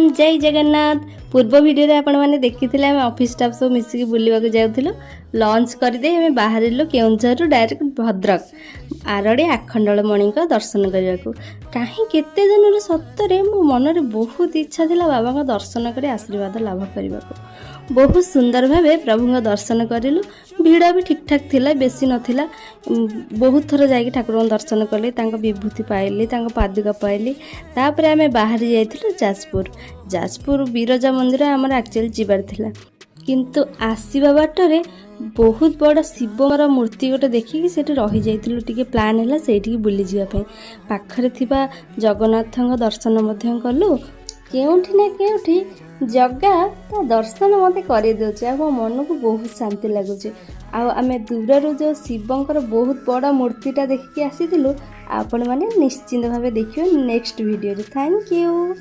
जय जगन्नाथ। पूर्व वीडियो रे आपण माने देखिथिले हम ऑफिस स्टाफ सब मिसिक बुलिवा को जाउथिलो लंच कर दे हमें बाहरिलो केउंझर डायरेक्ट भद्रक आरडी आखंडलमणि का दर्शन करने को कहीं केते दिन रे सत्तरे मो मन रे बहुत इच्छा थिला बाबा का दर्शन करे आशीर्वाद लाभ करबा को। बहुत सुंदर भावे प्रभु का दर्शन करिलु। भीड़ भी ठीक ठाक थिला, बेसी नथिला। बहुत थर जाके ठाकुर दर्शन कले, तांको विभूति पाइली, तांको पादुका पाइली। तापरे आमे बाहरी जाइथिलु जाजपुर बिरजा मंदिर हमर एक्चुअली जिबार थिला, किंतु आसीबा बाटरे बहुत बड़ शिवर मूर्ति गोटे देखिकी सेठी रही जाइथिलु। टिके प्लान हैला सेठी बुली जिया पे। पाखरे थिबा जगन्नाथଙ୍କ दर्शन मध्य कलु। केउठी ना केउठी जगह ता दर्शन मते करे देउचे आ मन को बहुत शांति लागुचे। आमे दूर जो शिवंकर बहुत बड़ा मूर्तिटा देखिकी आसीथिलु। आपण माने निश्चिंत भावे देखियो नेक्स्ट वीडियो रे। Thank you.